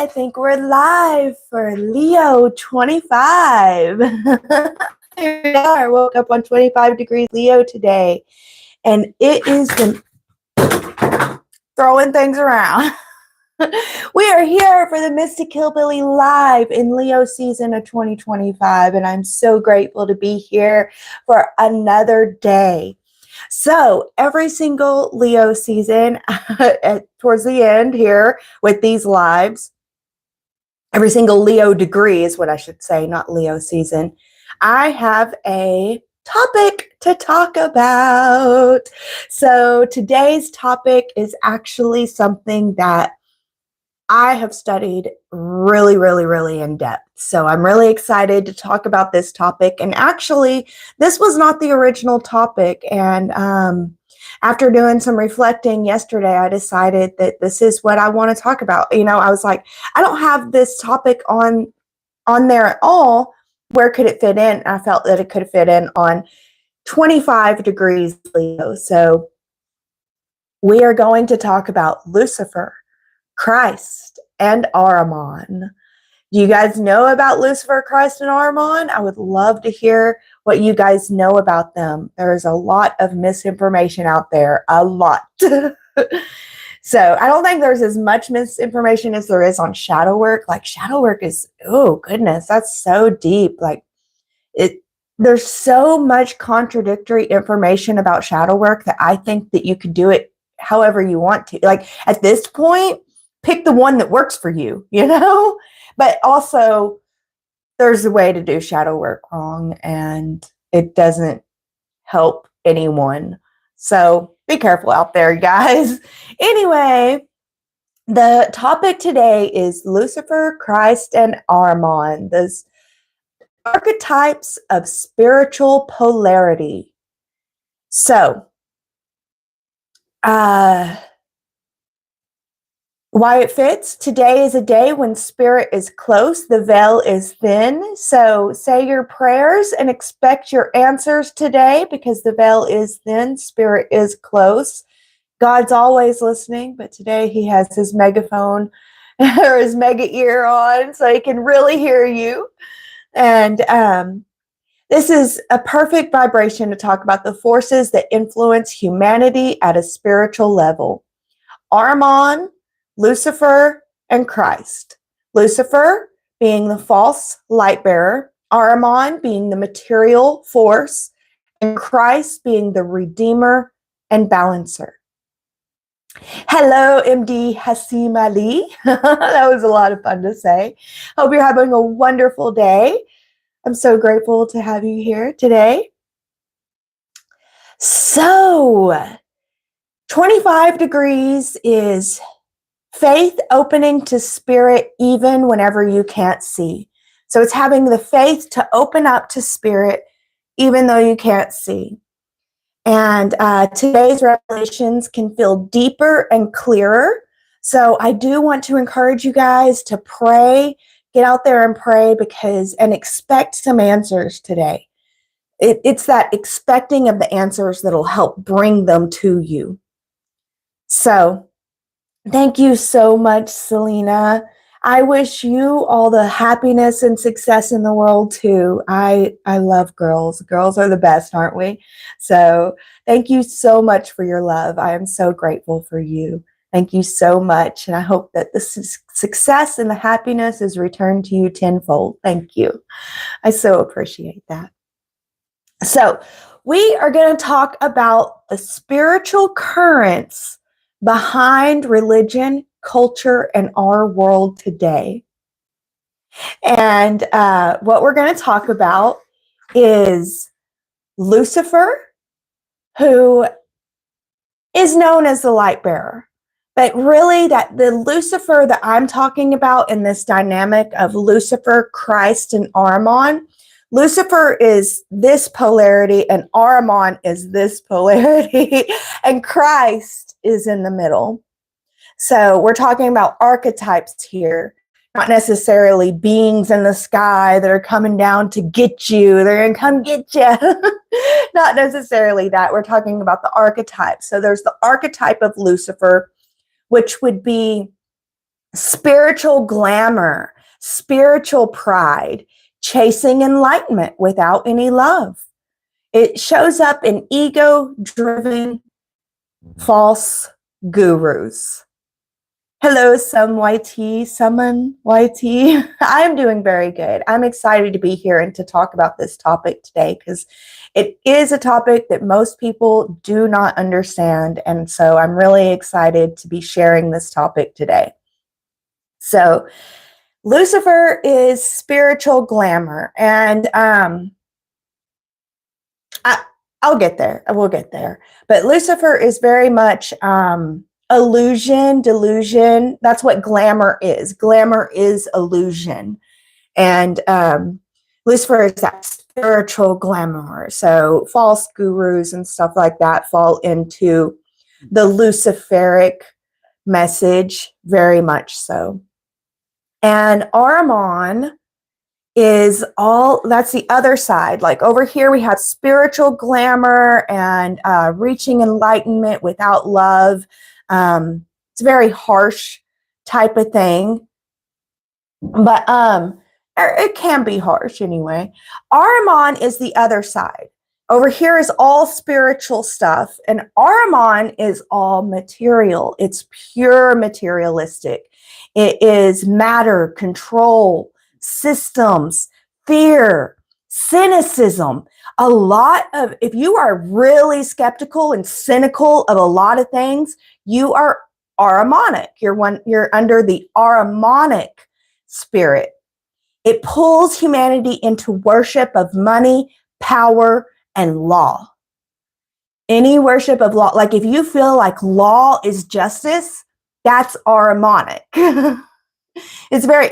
I think we're live for Leo 25. Here we are. I woke up on 25 degrees Leo today, and it is been throwing things around. We are here for the Mystic HillBillie Live in Leo season of 2025, and I'm so grateful to be here for another day. So every single Leo season, towards the end here with these lives, every single Leo degree is what I should say, not Leo season, I have a topic to talk about. So today's topic is actually something that I have studied really in depth. So I'm really excited to talk about this topic. And actually, this was not the original topic. And after doing some reflecting yesterday, I decided that this is what I want to talk about. You know, I was like, I don't have this topic on there at all. Where could it fit in? I felt that it could fit in on 25 degrees Leo. So we are going to talk about Lucifer, Christ, and Aramon. Do you guys know about Lucifer, Christ, and Aramon? I would love to hear what you guys know about them. There's a lot of misinformation out there, a lot. So I don't think there's as much misinformation as there is on shadow work. Like shadow work is, oh goodness, that's so deep. Like there's so much contradictory information about shadow work that I think that you could do it however you want to. Like at this point, pick the one that works for you, you know? But also, there's a way to do shadow work wrong, and it doesn't help anyone. So be careful out there, guys. Anyway, the topic today is Lucifer, Christ, and Aramon, those archetypes of spiritual polarity. So, why it fits. Today is a day when spirit is close, the veil is thin. So say your prayers and expect your answers today because the veil is thin, spirit is close. God's always listening, but today he has his megaphone or his mega ear on so he can really hear you. And this is a perfect vibration to talk about the forces that influence humanity at a spiritual level. Aramon, Lucifer, and Christ. Lucifer being the false light bearer, Aramon being the material force, and Christ being the redeemer and balancer. Hello, MD Hasim Ali. That was a lot of fun to say. Hope you're having a wonderful day. I'm so grateful to have you here today. So, 25 degrees is faith opening to spirit even whenever you can't see. So it's having the faith to open up to spirit even though you can't see. And today's revelations can feel deeper and clearer. So I do want to encourage you guys to pray, get out there and pray and expect some answers today. It's that expecting of the answers that'll help bring them to you. So thank you so much, Selena. I wish you all the happiness and success in the world too. I love girls. Girls are the best, aren't we? So thank you so much for your love. I am so grateful for you. Thank you so much. And I hope that the success and the happiness is returned to you tenfold. Thank you. I so appreciate that. So we are going to talk about the spiritual currents behind religion, culture, and our world today. And what we're going to talk about is Lucifer, who is known as the light bearer. But really, that the Lucifer that I'm talking about in this dynamic of Lucifer, Christ, and Aramon, Lucifer is this polarity and Aramon is this polarity and Christ is in the middle. So we're talking about archetypes here, not necessarily beings in the sky that are coming down to get you. They're going to come get you. Not necessarily that. We're talking about the archetypes. So there's the archetype of Lucifer, which would be spiritual glamour, spiritual pride, chasing enlightenment without any love. It shows up in ego-driven false gurus. Hello, some YT, someone YT. I'm doing very good. I'm excited to be here and to talk about this topic today because it is a topic that most people do not understand. And so I'm really excited to be sharing this topic today. So Lucifer is spiritual glamour, and I'll get there. We'll get there. But Lucifer is very much illusion, delusion. That's what glamour is. Glamour is illusion. And Lucifer is that spiritual glamour. So false gurus and stuff like that fall into the Luciferic message, very much so. And Aramon is that's the other side. Like over here, we have spiritual glamour and reaching enlightenment without love. It's a very harsh type of thing, but it can be harsh anyway. Aramon is the other side. Over here is all spiritual stuff, and Aramon is all material. It's pure materialistic. It is matter, control, systems, fear, cynicism. A lot of, if you are really skeptical and cynical of a lot of things, you are Aramonic. You're under the Aramonic spirit. It pulls humanity into worship of money, power, and law. Any worship of law, like if you feel like law is justice, that's Aramonic. It's very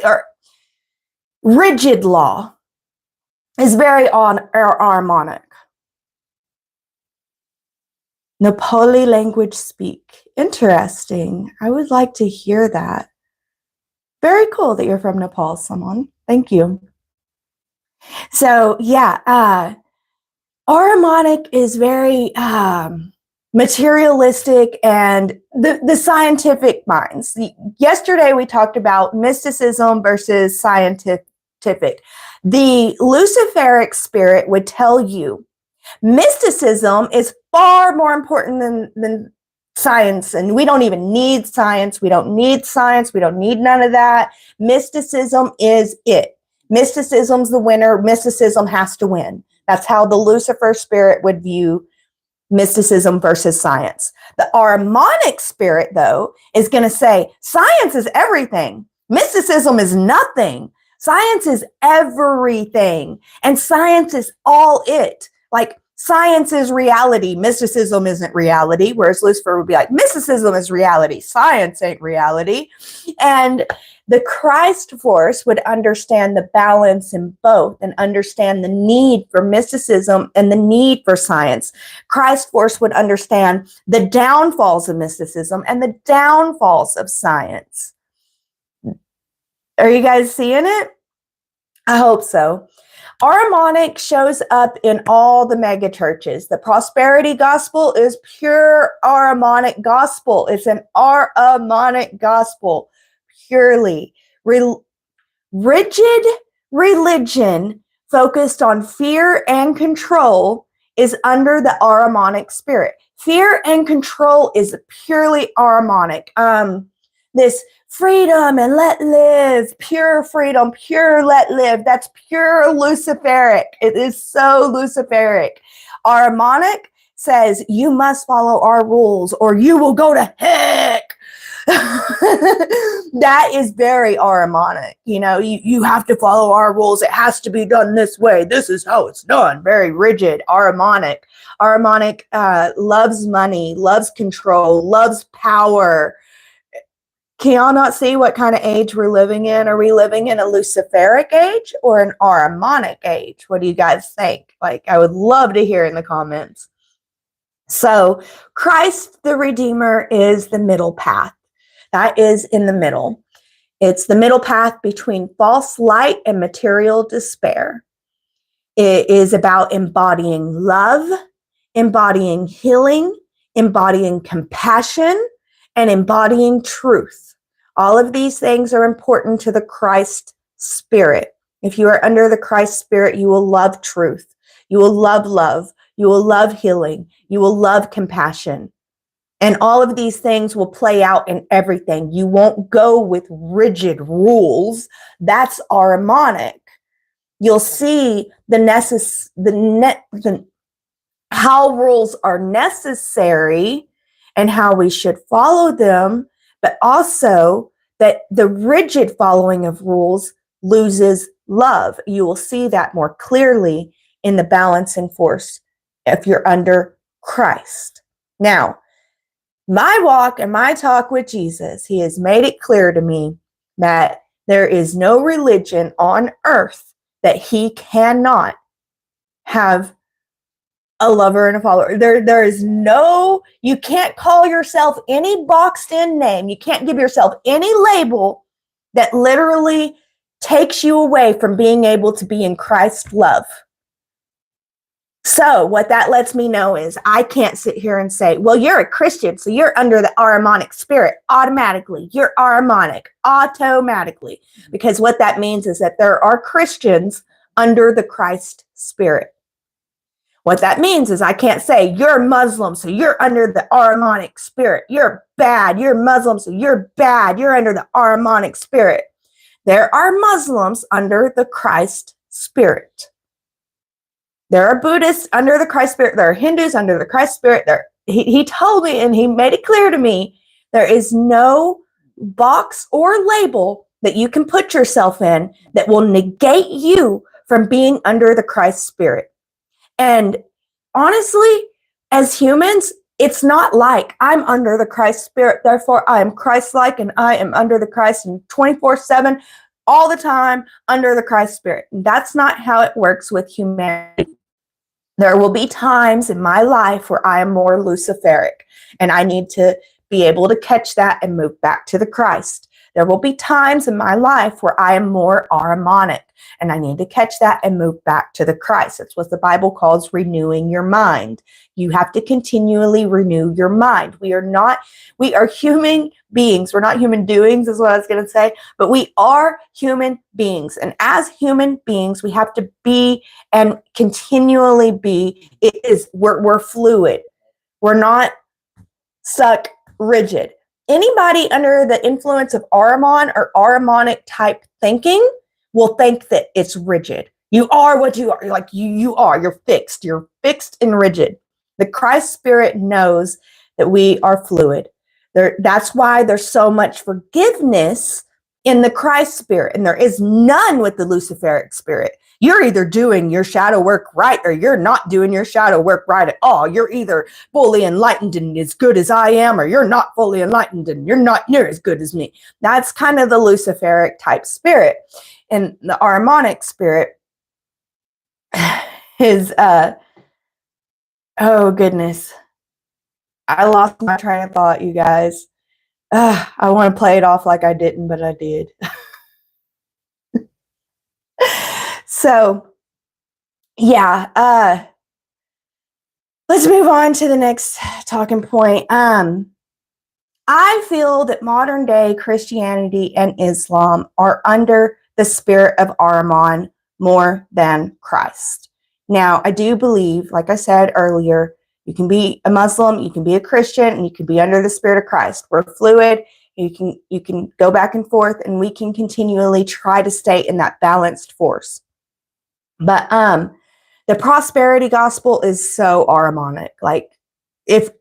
rigid law is very Aramonic. Nepali language speak. Interesting. I would like to hear that. Very cool that you're from Nepal, someone. Thank you. So yeah, Aramonic is very materialistic and the scientific minds. Yesterday we talked about mysticism versus scientific. The Luciferic spirit would tell you mysticism is far more important than science, and we don't even need science. We don't need science. We don't need none of that. Mysticism is it. Mysticism's the winner. Mysticism has to win. That's how the Lucifer spirit would view mysticism versus science. The Aramonic spirit, though, is going to say science is everything. Mysticism is nothing. Science is everything. And science is all it. Like science is reality. Mysticism isn't reality. Whereas Lucifer would be like, mysticism is reality. Science ain't reality. And the Christ force would understand the balance in both and understand the need for mysticism and the need for science. Christ force would understand the downfalls of mysticism and the downfalls of science. Are you guys seeing it? I hope so. Aramonic shows up in all the mega churches. The prosperity gospel is pure Aramonic gospel. It's an Aramonic gospel. Purely rigid religion focused on fear and control is under the Aramonic spirit. Fear and control is purely Aramonic. This freedom and let live, pure freedom, pure let live. That's pure Luciferic. It is so Luciferic. Aramonic says you must follow our rules or you will go to heck. That is very Aramonic. You know, you have to follow our rules. It has to be done this way. This is how it's done. Very rigid. Aramonic. Aramonic loves money, loves control, loves power. Can y'all not see what kind of age we're living in? Are we living in a Luciferic age or an Aramonic age? What do you guys think? Like, I would love to hear in the comments. So Christ the Redeemer is the middle path. That is in the middle. It's the middle path between false light and material despair. It is about embodying love, embodying healing, embodying compassion, and embodying truth. All of these things are important to the Christ spirit. If you are under the Christ spirit, you will love truth. You will love love. You will love healing. You will love compassion. And all of these things will play out in everything. You won't go with rigid rules. That's Aramonic. You'll see how rules are necessary and how we should follow them, but also that the rigid following of rules loses love. You will see that more clearly in the balance and force if you're under Christ. Now, my walk and my talk with Jesus, he has made it clear to me that there is no religion on earth that he cannot have a lover and a follower. There is no, you can't call yourself any boxed in name. You can't give yourself any label that literally takes you away from being able to be in Christ's love. So what that lets me know is I can't sit here and say, well, you're a Christian, so you're under the Aramonic spirit automatically. You're Aramonic automatically. Because what that means is that there are Christians under the Christ spirit. What that means is I can't say you're Muslim, so you're under the Aramonic spirit. You're bad. You're Muslim, so you're bad. You're under the Aramonic spirit. There are Muslims under the Christ spirit. There are Buddhists under the Christ spirit. There are Hindus under the Christ spirit. He told me, and he made it clear to me, there is no box or label that you can put yourself in that will negate you from being under the Christ spirit. And honestly, as humans, it's not like I'm under the Christ spirit, therefore I am Christ-like and I am under the Christ and 24/7, all the time under the Christ spirit. And that's not how it works with humanity. There will be times in my life where I am more Luciferic, and I need to be able to catch that and move back to the Christ. There will be times in my life where I am more Aramonic, and I need to catch that and move back to the Christ. That's what the Bible calls renewing your mind. You have to continually renew your mind. We are human beings. We're not human doings is what I was going to say, but we are human beings. And as human beings, we have to be and continually be. We're fluid. We're not stuck rigid. Anybody under the influence of Aramon or Aramonic type thinking will think that it's rigid. You are what you are. You are. You're fixed. You're fixed and rigid. The Christ spirit knows that we are fluid. That's why there's so much forgiveness in the Christ spirit, and there is none with the Luciferic spirit. You're either doing your shadow work right or you're not doing your shadow work right at all. You're either fully enlightened and as good as I am, or you're not fully enlightened and you're not near as good as me. That's kind of the Luciferic type spirit. And the Aramonic spirit is, oh goodness. I lost my train of thought, you guys. I want to play it off like I didn't, but I did. So, yeah, let's move on to the next talking point. I feel that modern day Christianity and Islam are under the spirit of Aramon more than Christ. Now, I do believe, like I said earlier, you can be a Muslim, you can be a Christian, and you can be under the spirit of Christ. We're fluid. You can go back and forth, and we can continually try to stay in that balanced force. But the prosperity gospel is so Aramonic. Like if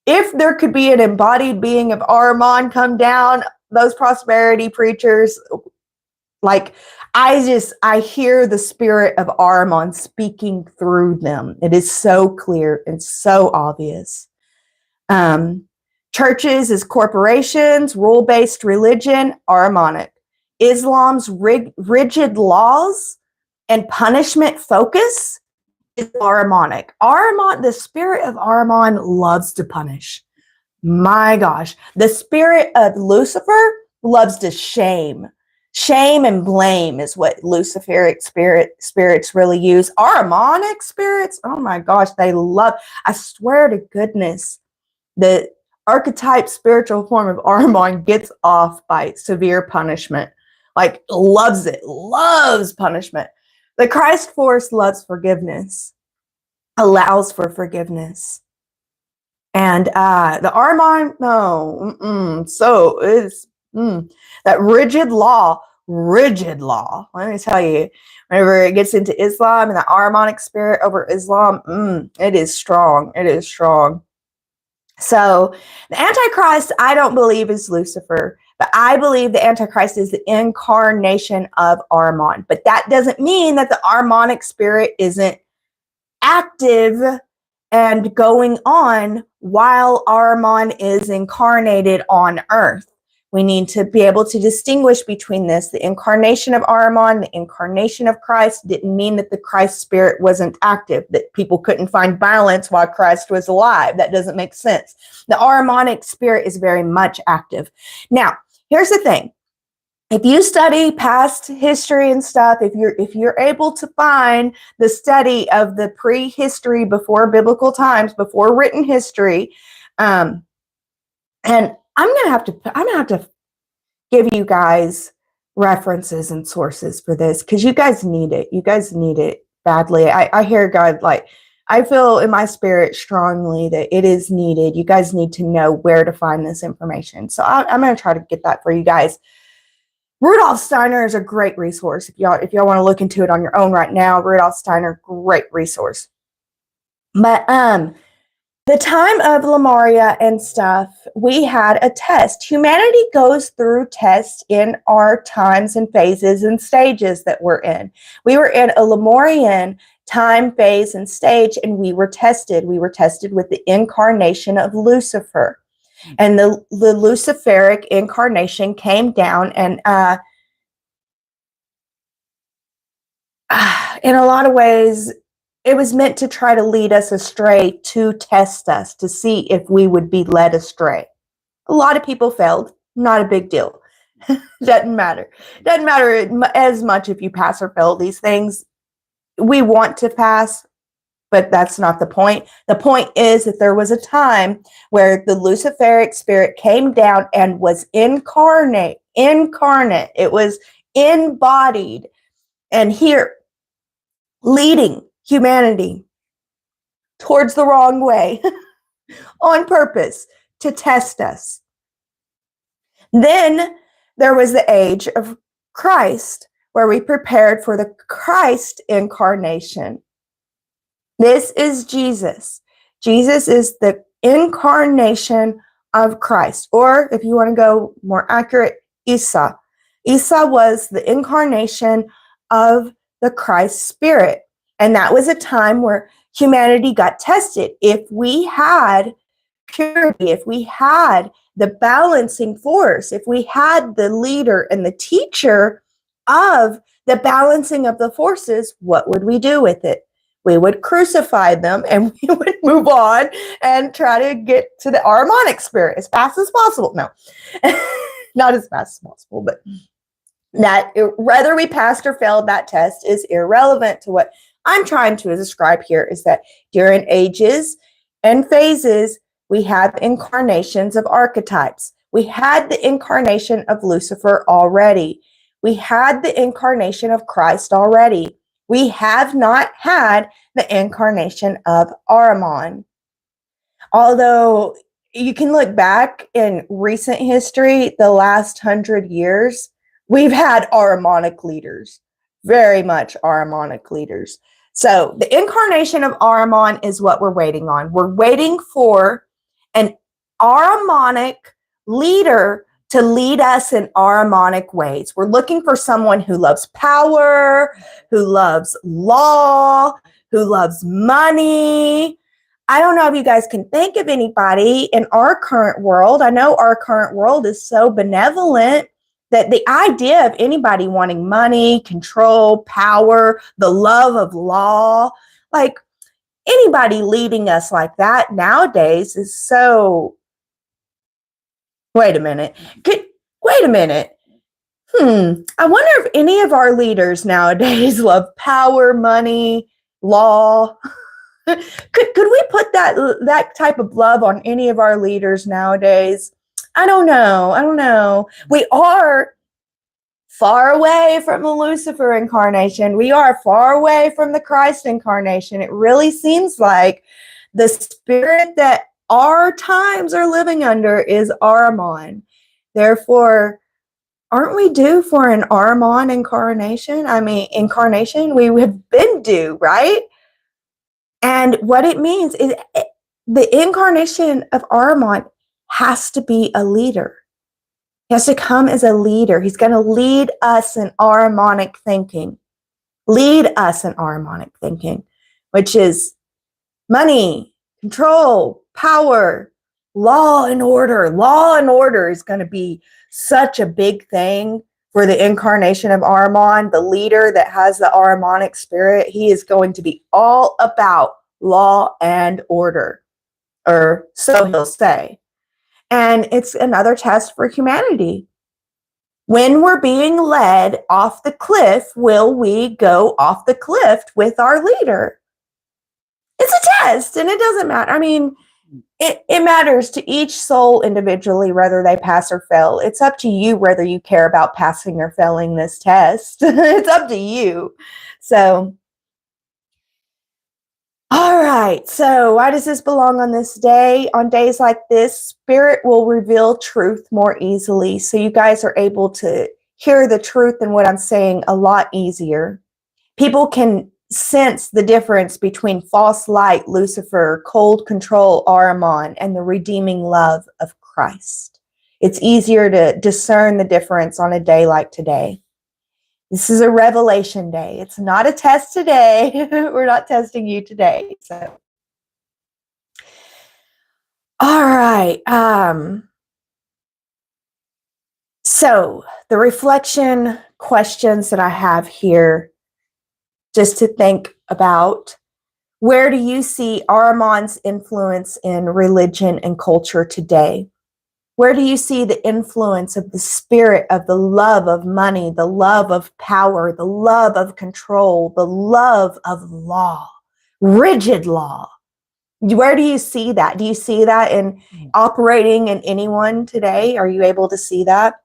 there could be an embodied being of Aramon come down, those prosperity preachers, like I hear the spirit of Aramon speaking through them. It is so clear and so obvious. Churches as corporations, rule-based religion, Aramonic. Islam's rigid laws and punishment focus is Aramonic. The spirit of Aramon loves to punish. My gosh. The spirit of Lucifer loves to shame. Shame and blame is what Luciferic spirits really use. Aramonic spirits, oh my gosh, they love, I swear to goodness, the archetype spiritual form of Aramon gets off by severe punishment. Like, loves it, loves punishment. The Christ force loves forgiveness, allows for forgiveness. And the Aramon, no, so is that rigid law. Let me tell you, whenever it gets into Islam and the Aramonic spirit over Islam, it is strong. It is strong. So the Antichrist, I don't believe is Lucifer, but I believe the Antichrist is the incarnation of Aramon. But that doesn't mean that the Aramonic spirit isn't active and going on while Aramon is incarnated on earth. We need to be able to distinguish between this. The incarnation of Aramon, the incarnation of Christ didn't mean that the Christ spirit wasn't active, that people couldn't find balance while Christ was alive. That doesn't make sense. The Aramonic spirit is very much active. Now, here's the thing. If you study past history and stuff, if you're able to find the study of the prehistory before biblical times, before written history, and I'm gonna have to give you guys references and sources for this because you guys need it. You guys need it badly. I hear God, like, I feel in my spirit strongly that it is needed. You guys need to know where to find this information. So I'm gonna try to get that for you guys. Rudolf Steiner is a great resource. If y'all want to look into it on your own right now, Rudolf Steiner, great resource. But the time of Lemuria and stuff, we had a test. Humanity goes through tests in our times and phases and stages that we're in. We were in a Lemurian time, phase, and stage, and we were tested. We were tested with the incarnation of Lucifer. And the Luciferic incarnation came down and in a lot of ways, it was meant to try to lead us astray, to test us, to see if we would be led astray. A lot of people failed. Not a big deal. Doesn't matter. Doesn't matter as much if you pass or fail these things. We want to pass, but that's not the point. The point is that there was a time where the Luciferic spirit came down and was incarnate. It was embodied and here leading humanity towards the wrong way on purpose to test us. Then there was the age of Christ where we prepared for the Christ incarnation. This is Jesus. Jesus is the incarnation of Christ. Or if you want to go more accurate, Isa. Isa was the incarnation of the Christ spirit. And that was a time where humanity got tested. If we had purity, if we had the balancing force, if we had the leader and the teacher of the balancing of the forces, what would we do with it? We would crucify them and we would move on and try to get to the Aramonic spirit as fast as possible. No, not as fast as possible, but that whether we passed or failed that test is irrelevant to what I'm trying to describe here is that during ages and phases, we have incarnations of archetypes. We had the incarnation of Lucifer already. We had the incarnation of Christ already. We have not had the incarnation of Aramon. Although you can look back in recent history, the last 100 years, we've had Aramonic leaders, very much Aramonic leaders. So the incarnation of Aramon is what we're waiting on. We're waiting for an Aramonic leader to lead us in Aramonic ways. We're looking for someone who loves power, who loves law, who loves money. I don't know if you guys can think of anybody in our current world. I know our current world is so benevolent that the idea of anybody wanting money, control, power, the love of law, like anybody leading us like that nowadays is so... Wait a minute. I wonder if any of our leaders nowadays love power, money, law. Could we put that type of love on any of our leaders nowadays? I don't know. We are far away from the Lucifer incarnation. We are far away from the Christ incarnation. It really seems like the spirit that our times are living under is Aramon. Therefore, aren't we due for an Aramon incarnation? Incarnation. We have been due, right? And what it means is the incarnation of Aramon has to be a leader. He has to come as a leader. He's going to lead us in Aramonic thinking. Lead us in Aramonic thinking, which is money, control, power, law and order. Law and order is going to be such a big thing for the incarnation of Aramon, the leader that has the Aramonic spirit. He is going to be all about law and order, or so he'll say. And it's another test for humanity. When we're being led off the cliff, will we go off the cliff with our leader? It's a test, and it doesn't matter. It matters to each soul individually whether they pass or fail. It's up to you whether you care about passing or failing this test. It's up to you. So, all right. So why does this belong on this day? On days like this, Spirit will reveal truth more easily. So you guys are able to hear the truth in what I'm saying a lot easier. People can sense the difference between false light, Lucifer, cold control, Aramon, and the redeeming love of Christ. It's easier to discern the difference on a day like today. This is a revelation day. It's not a test today. We're not testing you today. So, all right. So the reflection questions that I have here, just to think about, where do you see Aramon's influence in religion and culture today? Where do you see the influence of the spirit of the love of money, the love of power, the love of control, the love of law, rigid law? Where do you see that? Do you see that in operating in anyone today? Are you able to see that?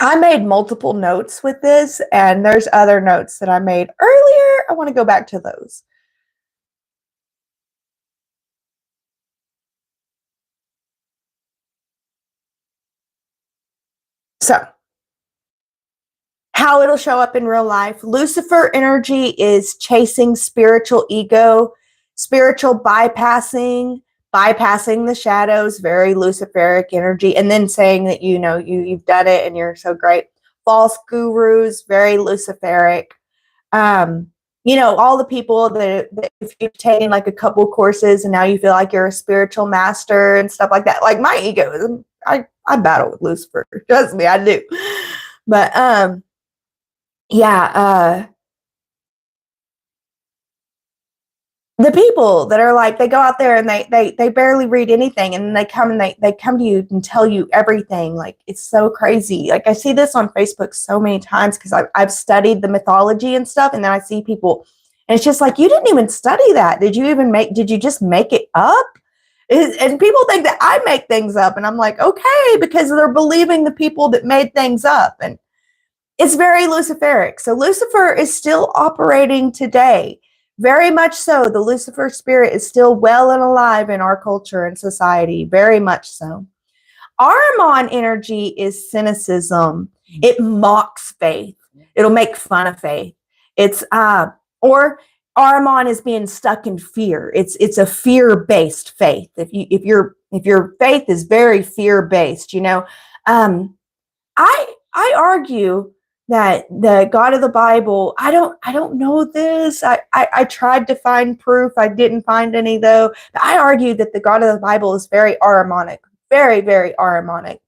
I made multiple notes with this, and there's other notes that I made earlier. I want to go back to those. So, how it'll show up in real life. Lucifer energy is chasing spiritual ego, spiritual bypassing the shadows, very Luciferic energy, and then saying that you've done it and you're so great. False gurus, very Luciferic. All the people that if you've taken like a couple courses and now you feel like you're a spiritual master and stuff like that. Like my ego, I battle with Lucifer. Trust me, I do. But the people that are like, they go out there and they barely read anything, and they come and they come to you and tell you everything. Like, it's so crazy. Like, I see this on Facebook so many times because I've studied the mythology and stuff, and then I see people, and it's just like, you didn't even study that. Did you just make it up? And people think that I make things up, and I'm like, okay, because they're believing the people that made things up. And it's very Luciferic. So Lucifer is still operating today. Very much so. The Lucifer spirit is still well and alive in our culture and society. Very much so. Aramon energy is cynicism. It mocks faith. It'll make fun of faith. It's or Aramon is being stuck in fear. It's a fear-based faith. If your faith is very fear-based, I argue that the God of the Bible, I don't know this. I tried to find proof. I didn't find any though. But I argue that the God of the Bible is very Aramonic, very, very Aramonic.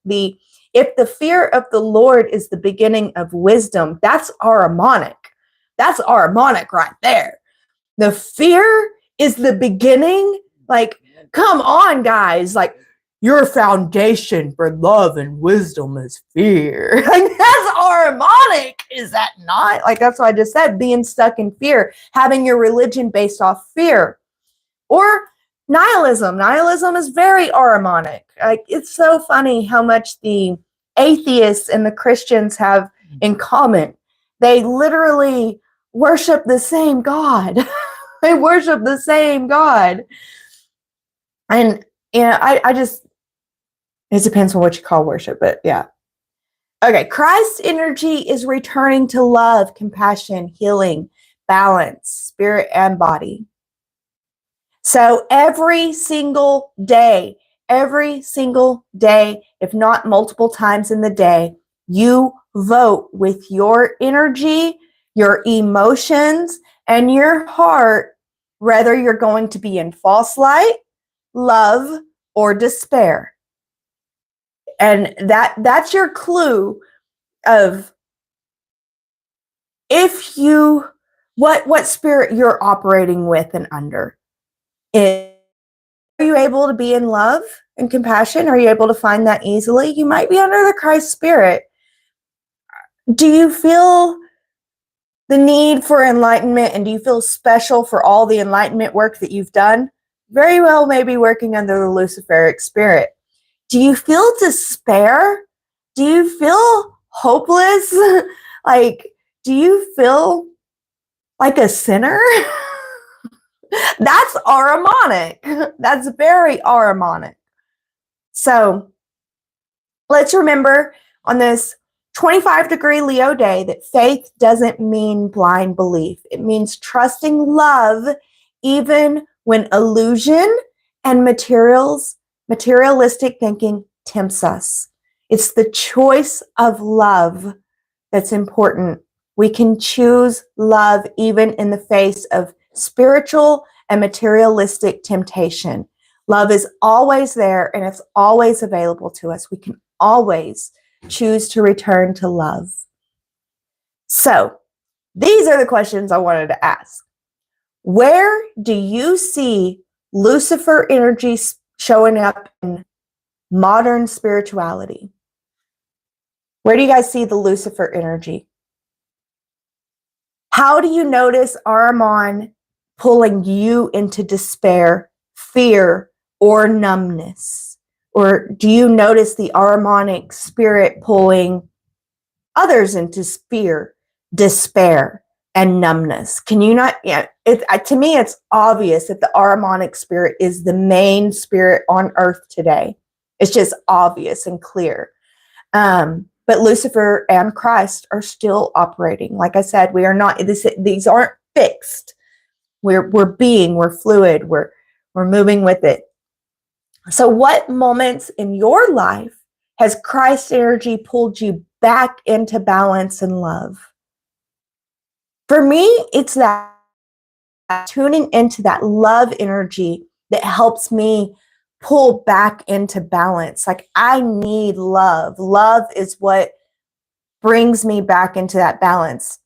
If the fear of the Lord is the beginning of wisdom, that's Aramonic. That's Aramonic right there. The fear is the beginning. Like, come on, guys. Like, your foundation for love and wisdom is fear. Like, that's Aramonic, is that not? Like, that's what I just said, being stuck in fear, having your religion based off fear. Or nihilism. Nihilism is very Aramonic. Like, it's so funny how much the atheists and the Christians have in common. They literally worship the same God. They worship the same God. And, I just, it depends on what you call worship, but yeah. Okay, Christ's energy is returning to love, compassion, healing, balance, spirit and body. So every single day, if not multiple times in the day, you vote with your energy, your emotions, and your heart, whether you're going to be in false light, love, or despair. And that's your clue of if you, what spirit you're operating with and under. Are you able to be in love and compassion? Are you able to find that easily? You might be under the Christ spirit. Do you feel the need for enlightenment, and do you feel special for all the enlightenment work that you've done? Very well, maybe working under the Luciferic spirit. Do you feel despair? Do you feel hopeless? Like, do you feel like a sinner? That's Aramonic. That's very Aramonic. So let's remember on this 25-degree Leo day that faith doesn't mean blind belief. It means trusting love even when illusion and materialistic thinking tempts us. It's the choice of love that's important. We can choose love even in the face of spiritual and materialistic temptation. Love is always there, and it's always available to us. We can always choose to return to love. So, these are the questions I wanted to ask. Where do you see Lucifer energy showing up in modern spirituality? Where do you guys see the Lucifer energy? How do you notice Aramon pulling you into despair, fear, or numbness? Or do you notice the Aramonic spirit pulling others into fear, despair, and numbness? Can you not? Yeah, to me, it's obvious that the Aramonic spirit is the main spirit on earth today. It's just obvious and clear. But Lucifer and Christ are still operating. Like I said, we are not. These aren't fixed. We're fluid. We're moving with it. So, what moments in your life has Christ energy pulled you back into balance and love? For me, it's that tuning into that love energy that helps me pull back into balance. Like, I need love. Love is what brings me back into that balance.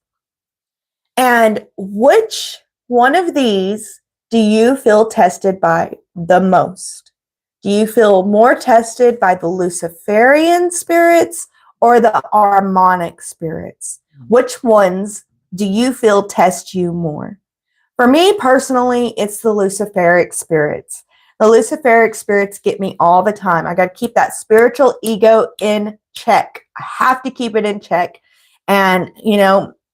And which one of these do you feel tested by the most? Do you feel more tested by the Luciferian spirits or the Aramonic spirits? Which ones do you feel test you more? For me personally, it's the Luciferic spirits. The Luciferic spirits get me all the time. I got to keep that spiritual ego in check. I have to keep it in check. And,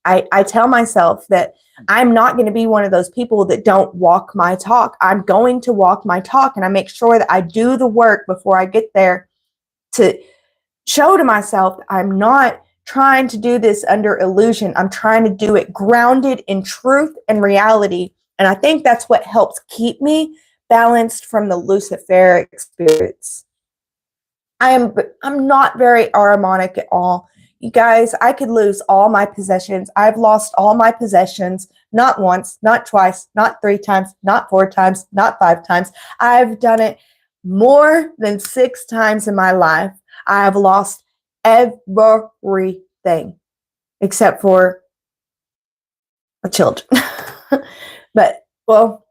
I tell myself that I'm not going to be one of those people that don't walk my talk. I'm going to walk my talk, and I make sure that I do the work before I get there to show to myself that I'm not trying to do this under illusion. I'm trying to do it grounded in truth and reality. And I think that's what helps keep me balanced from the Luciferic spirits. I'm not very Aramonic at all. You guys, I could lose all my possessions. I've lost all my possessions, not once, not twice, not 3 times, not 4 times, not 5 times. I've done it more than 6 times in my life. I have lost everything except for my children. But, well,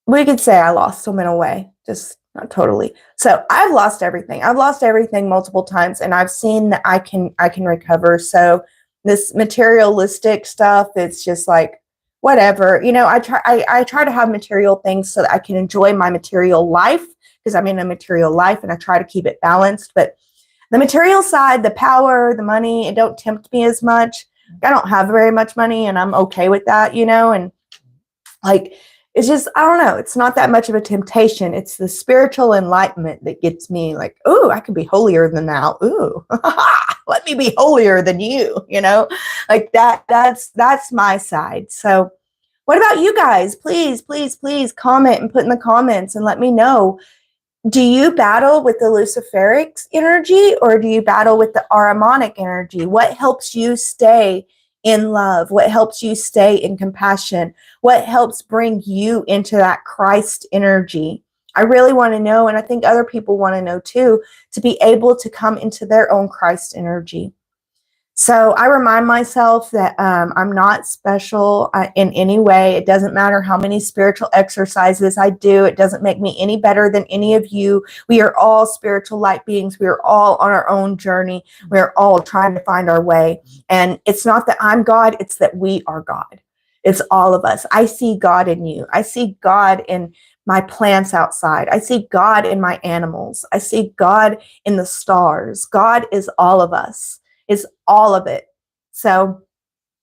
we could say I lost them in a way. not totally. So I've lost everything. I've lost everything multiple times, and I've seen that I can recover. So this materialistic stuff, it's just like whatever. I try to have material things so that I can enjoy my material life, because I'm in a material life and I try to keep it balanced. But the material side, the power, the money, it don't tempt me as much. I don't have very much money and I'm okay with that, and like, it's just, I don't know. It's not that much of a temptation. It's the spiritual enlightenment that gets me like, oh, I could be holier than thou. Ooh, let me be holier than you, like that's my side. So what about you guys? Please, please, please comment and put in the comments and let me know. Do you battle with the Luciferic energy or do you battle with the Aramonic energy? What helps you stay in love? What helps you stay in compassion? What helps bring you into that Christ energy? I really want to know, and I think other people want to know too, to be able to come into their own Christ energy. So I remind myself that I'm not special in any way. It doesn't matter how many spiritual exercises I do. It doesn't make me any better than any of you. We are all spiritual light beings. We are all on our own journey. We're all trying to find our way. And it's not that I'm God. It's that we are God. It's all of us. I see God in you. I see God in my plants outside. I see God in my animals. I see God in the stars. God is all of us. Is all of it. So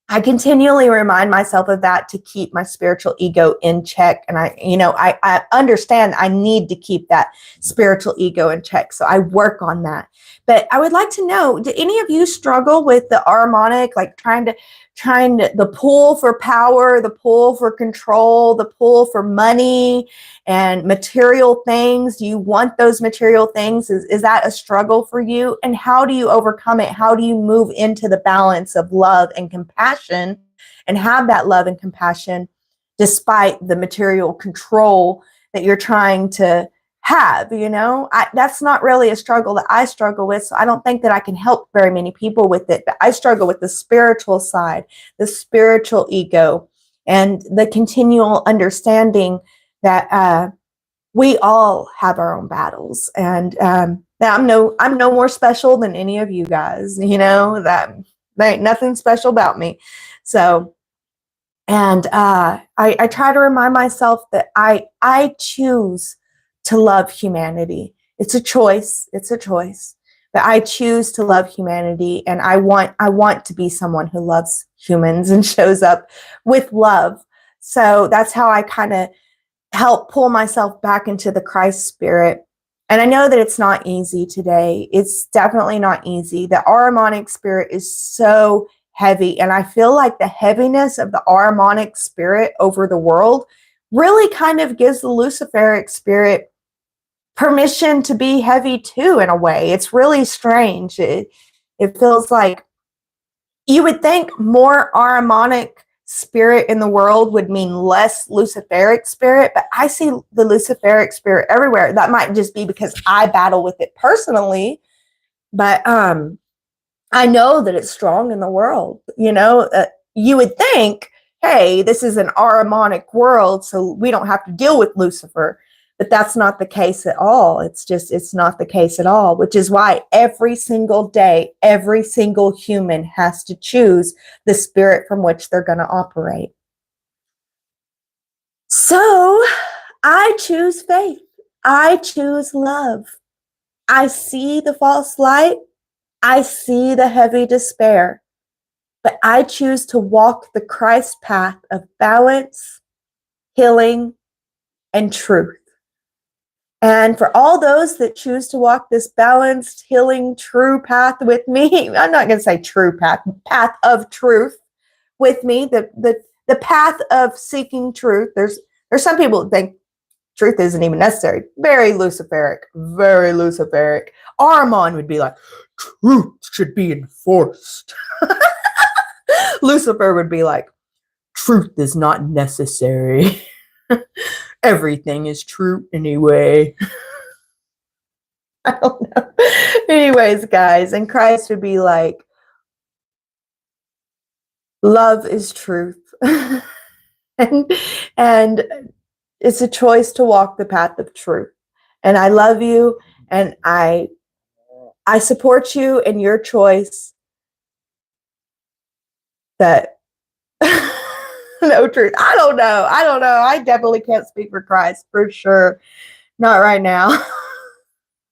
I continually remind myself of that to keep my spiritual ego in check. And I understand I need to keep that spiritual ego in check. So I work on that. But I would like to know, do any of you struggle with the Aramonic, like trying to the pull for power, the pull for control, the pull for money and material things? Do you want those material things? Is that a struggle for you? And how do you overcome it? How do you move into the balance of love and compassion and have that love and compassion despite the material control that you're trying to have? That's not really a struggle that I struggle with. So I don't think that I can help very many people with it, but I struggle with the spiritual side, the spiritual ego, and the continual understanding that we all have our own battles, and that I'm no more special than any of you guys. That there ain't nothing special about me. So, and I try to remind myself that I choose to love humanity. It's a choice. It's a choice. But I choose to love humanity, and I want to be someone who loves humans and shows up with love. So that's how I kind of help pull myself back into the Christ spirit. And I know that it's not easy today. It's definitely not easy. The Aramonic spirit is so heavy. And I feel like the heaviness of the Aramonic spirit over the world really kind of gives the Luciferic spirit permission to be heavy too, in a way. It's really strange. It feels like you would think more Aramonic spirit in the world would mean less Luciferic spirit, but I see the Luciferic spirit everywhere. That might just be because I battle with it personally, but I know that it's strong in the world. You would think, hey, this is an Aramonic world, so we don't have to deal with Lucifer. But that's not the case at all. It's not the case at all, which is why every single day, every single human has to choose the spirit from which they're going to operate. So I choose faith. I choose love. I see the false light. I see the heavy despair. But I choose to walk the Christ path of balance, healing, and truth. And for all those that choose to walk this balanced, healing, true path with me, I'm not going to say true path of truth with me, the path of seeking truth. There's some people that think truth isn't even necessary. Very Luciferic, very Luciferic. Aramon would be like, truth should be enforced. Lucifer would be like, truth is not necessary. Everything is true anyway. I don't know. Anyways, guys, and Christ would be like, love is truth. and it's a choice to walk the path of truth. And I love you, and I support you in your choice that no truth. I don't know. I definitely can't speak for Christ for sure. Not right now.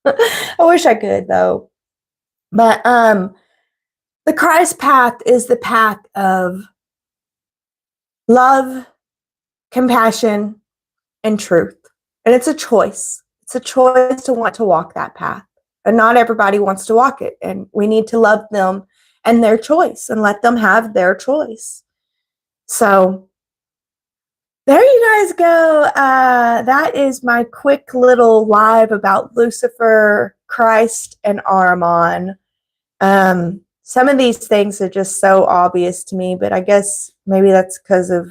I wish I could though. But the Christ path is the path of love, compassion, and truth. And it's a choice. It's a choice to want to walk that path. And not everybody wants to walk it. And we need to love them and their choice and let them have their choice. So there you guys go. That is my quick little live about Lucifer, Christ, and Aramon. Some of these things are just so obvious to me, but I guess maybe that's because of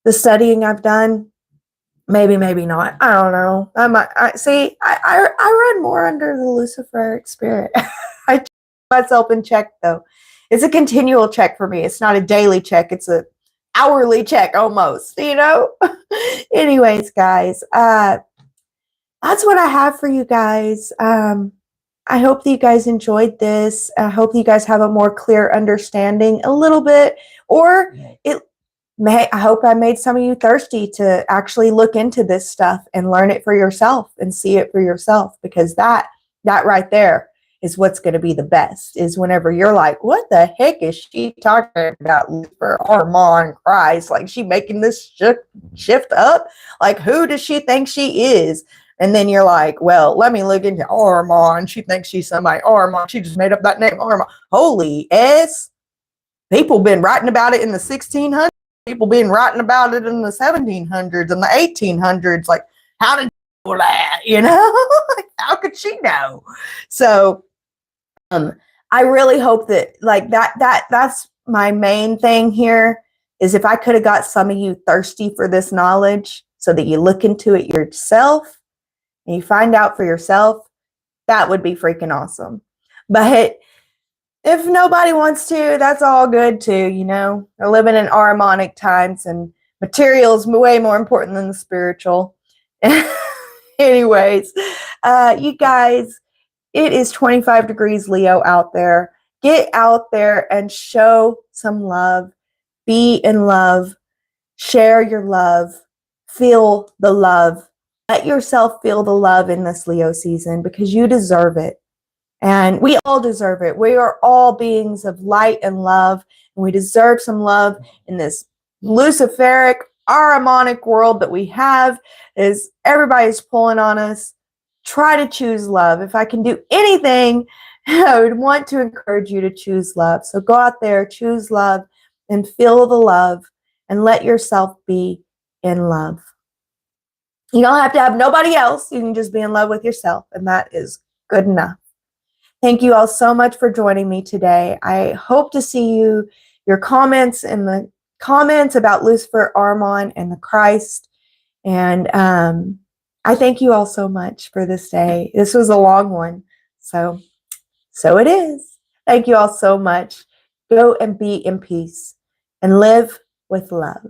the studying I've done. Maybe not. I don't know. I run more under the Luciferic spirit. I check myself in check though. It's a continual check for me. It's not a daily check. It's a hourly check almost, you know? Anyways, guys, that's what I have for you guys. I hope that you guys enjoyed this. I hope you guys have a more clear understanding a little bit, or I hope I made some of you thirsty to actually look into this stuff and learn it for yourself and see it for yourself, because that right there is what's going to be the best, is whenever you're like, what the heck is she talking about? Lucifer, Aramon, Christ, like she making this shift up? Like, who does she think she is? And then you're like, well, let me look into Aramon. She thinks she's somebody. Aramon, she just made up that name, Aramon. Holy S. People been writing about it in the 1600s. People been writing about it in the 1700s and the 1800s. Like, how did you know that? You know, how could she know? So, I really hope that like that's my main thing here, is if I could have got some of you thirsty for this knowledge so that you look into it yourself and you find out for yourself, that would be freaking awesome. But if nobody wants to, that's all good too, you know. We're living in Aramonic times, and material is way more important than the spiritual. Anyways, you guys, it is 25 degrees Leo out there. Get out there and show some love. Be in love. Share your love. Feel the love. Let yourself feel the love in this Leo season, because you deserve it. And we all deserve it. We are all beings of light and love, and we deserve some love in this Luciferic, Aramonic world that we have. Is everybody's pulling on us. Try to choose love. If I can do anything, I would want to encourage you to choose love. So go out there, choose love, and feel the love, and let yourself be in love. You don't have to have nobody else. You can just be in love with yourself, and that is good enough. Thank you all so much for joining me today. I hope to see your comments in the comments about Lucifer, Aramon, and the Christ. And I thank you all so much for this day. This was a long one, so it is. Thank you all so much. Go and be in peace and live with love.